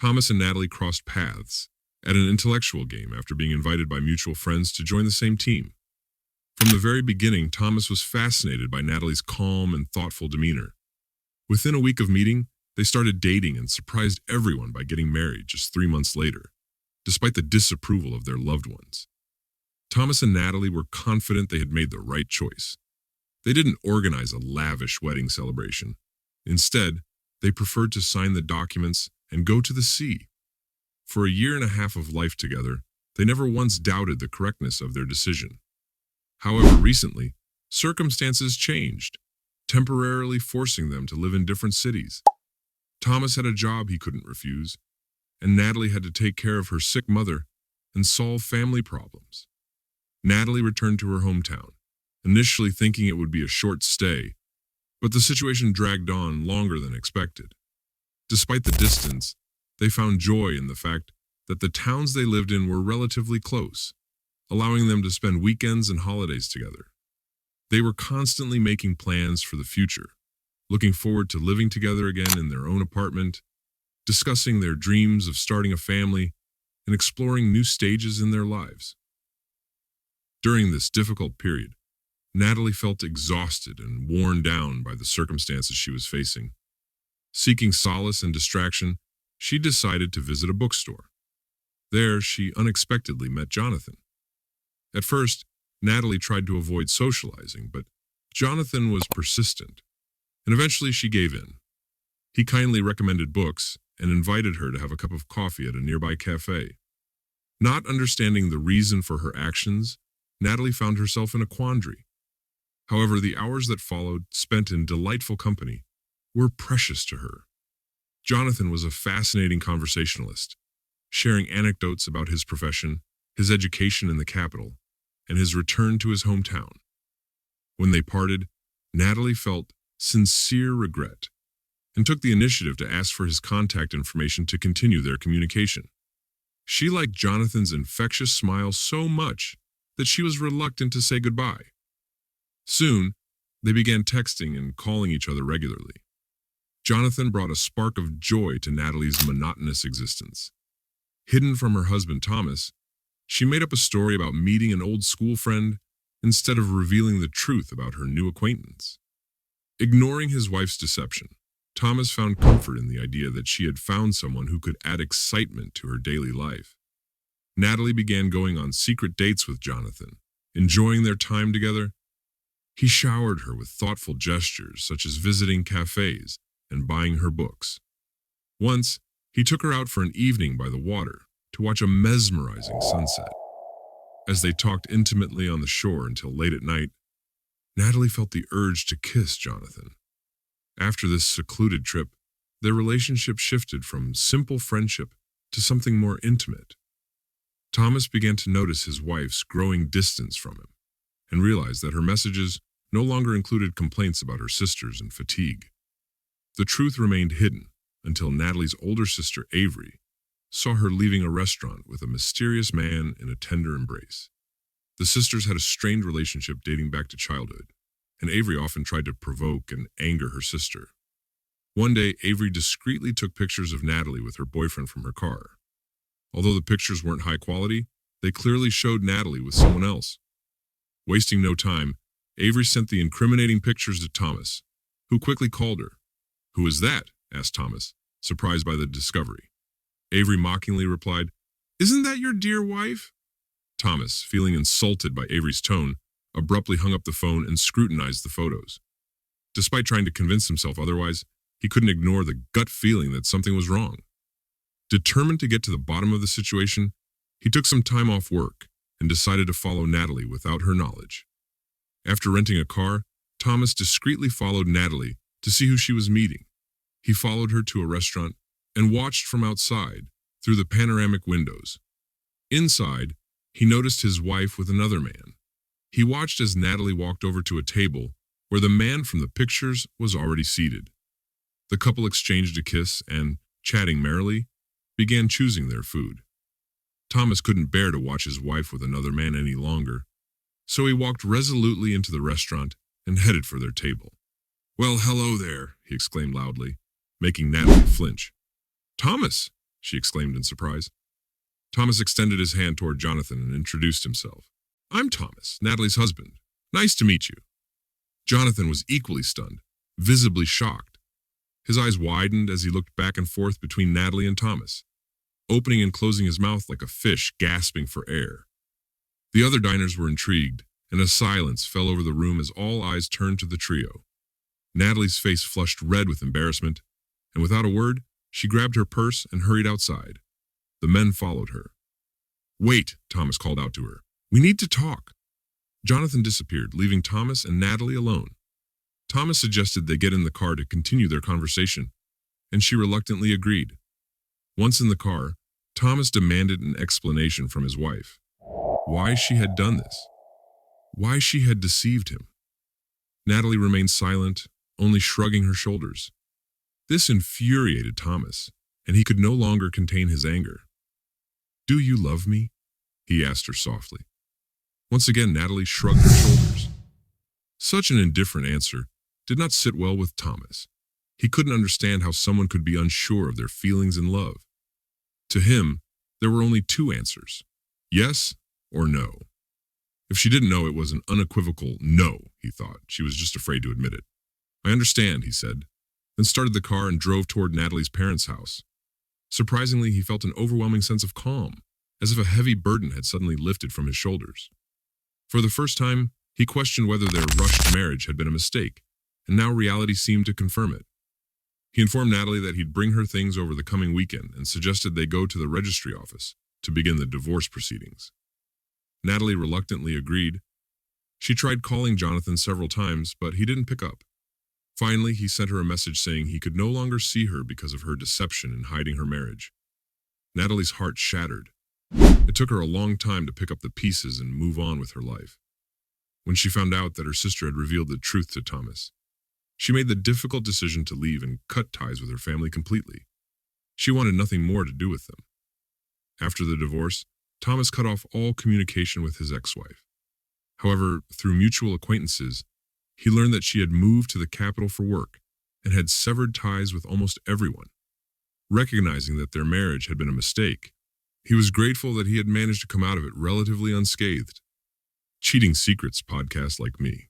Thomas and Natalie crossed paths at an intellectual game after being invited by mutual friends to join the same team. From the very beginning, Thomas was fascinated by Natalie's calm and thoughtful demeanor. Within a week of meeting, they started dating and surprised everyone by getting married just 3 months later, despite the disapproval of their loved ones. Thomas and Natalie were confident they had made the right choice. They didn't organize a lavish wedding celebration. Instead, they preferred to sign the documents and go to the sea. For a year and a half of life together, they never once doubted the correctness of their decision. However, recently, circumstances changed, temporarily forcing them to live in different cities. Thomas had a job he couldn't refuse, and Natalie had to take care of her sick mother and solve family problems. Natalie returned to her hometown, initially thinking it would be a short stay, but the situation dragged on longer than expected. Despite the distance, they found joy in the fact that the towns they lived in were relatively close, allowing them to spend weekends and holidays together. They were constantly making plans for the future, looking forward to living together again in their own apartment, discussing their dreams of starting a family, and exploring new stages in their lives. During this difficult period, Natalie felt exhausted and worn down by the circumstances she was facing. Seeking solace and distraction, she decided to visit a bookstore. There, she unexpectedly met Jonathan. At first, Natalie tried to avoid socializing, but Jonathan was persistent, and eventually she gave in. He kindly recommended books and invited her to have a cup of coffee at a nearby cafe. Not understanding the reason for her actions, Natalie found herself in a quandary. However, the hours that followed, spent in delightful company, were precious to her. Jonathan was a fascinating conversationalist, sharing anecdotes about his profession, his education in the capital, and his return to his hometown. When they parted, Natalie felt sincere regret and took the initiative to ask for his contact information to continue their communication. She liked Jonathan's infectious smile so much that she was reluctant to say goodbye. Soon, they began texting and calling each other regularly. Jonathan brought a spark of joy to Natalie's monotonous existence. Hidden from her husband Thomas, she made up a story about meeting an old school friend instead of revealing the truth about her new acquaintance. Ignoring his wife's deception, Thomas found comfort in the idea that she had found someone who could add excitement to her daily life. Natalie began going on secret dates with Jonathan, enjoying their time together. He showered her with thoughtful gestures such as visiting cafes and buying her books. Once, he took her out for an evening by the water to watch a mesmerizing sunset. As they talked intimately on the shore until late at night, Natalie felt the urge to kiss Jonathan. After this secluded trip, their relationship shifted from simple friendship to something more intimate. Thomas began to notice his wife's growing distance from him and realized that her messages no longer included complaints about her sisters and fatigue. The truth remained hidden until Natalie's older sister, Avery, saw her leaving a restaurant with a mysterious man in a tender embrace. The sisters had a strained relationship dating back to childhood, and Avery often tried to provoke and anger her sister. One day, Avery discreetly took pictures of Natalie with her boyfriend from her car. Although the pictures weren't high quality, they clearly showed Natalie with someone else. Wasting no time, Avery sent the incriminating pictures to Thomas, who quickly called her. "Who is that?" asked Thomas, surprised by the discovery. Avery mockingly replied, "Isn't that your dear wife?" Thomas, feeling insulted by Avery's tone, abruptly hung up the phone and scrutinized the photos. Despite trying to convince himself otherwise, he couldn't ignore the gut feeling that something was wrong. Determined to get to the bottom of the situation, he took some time off work and decided to follow Natalie without her knowledge. After renting a car, Thomas discreetly followed Natalie to see who she was meeting. He followed her to a restaurant and watched from outside through the panoramic windows. Inside, he noticed his wife with another man. He watched as Natalie walked over to a table where the man from the pictures was already seated. The couple exchanged a kiss and, chatting merrily, began choosing their food. Thomas couldn't bear to watch his wife with another man any longer, so he walked resolutely into the restaurant and headed for their table. "Well, hello there," he exclaimed loudly, making Natalie flinch. "Thomas," she exclaimed in surprise. Thomas extended his hand toward Jonathan and introduced himself. I'm Thomas, Natalie's husband. Nice to meet you. Jonathan was equally stunned, visibly shocked. His eyes widened as he looked back and forth between Natalie and Thomas, opening and closing his mouth like a fish gasping for air. The other diners were intrigued, and a silence fell over the room as all eyes turned to the trio. Natalie's face flushed red with embarrassment, and without a word, she grabbed her purse and hurried outside. The men followed her. Wait, Thomas called out to her. We need to talk. Jonathan disappeared, leaving Thomas and Natalie alone. Thomas suggested they get in the car to continue their conversation, and she reluctantly agreed. Once in the car, Thomas demanded an explanation from his wife. Why she had done this. Why she had deceived him. Natalie remained silent, only shrugging her shoulders. This infuriated Thomas, and he could no longer contain his anger. Do you love me? He asked her softly. Once again, Natalie shrugged her shoulders. Such an indifferent answer did not sit well with Thomas. He couldn't understand how someone could be unsure of their feelings and love. To him, there were only two answers, yes or no. If she didn't know, it was an unequivocal no, he thought. She was just afraid to admit it. I understand, he said, then started the car and drove toward Natalie's parents' house. Surprisingly, he felt an overwhelming sense of calm, as if a heavy burden had suddenly lifted from his shoulders. For the first time, he questioned whether their rushed marriage had been a mistake, and now reality seemed to confirm it. He informed Natalie that he'd bring her things over the coming weekend and suggested they go to the registry office to begin the divorce proceedings. Natalie reluctantly agreed. She tried calling Jonathan several times, but he didn't pick up. Finally, he sent her a message saying he could no longer see her because of her deception in hiding her marriage. Natalie's heart shattered. It took her a long time to pick up the pieces and move on with her life. When she found out that her sister had revealed the truth to Thomas, she made the difficult decision to leave and cut ties with her family completely. She wanted nothing more to do with them. After the divorce, Thomas cut off all communication with his ex-wife. However, through mutual acquaintances, he learned that she had moved to the capital for work and had severed ties with almost everyone. Recognizing that their marriage had been a mistake, he was grateful that he had managed to come out of it relatively unscathed. Cheating Secrets podcast like me.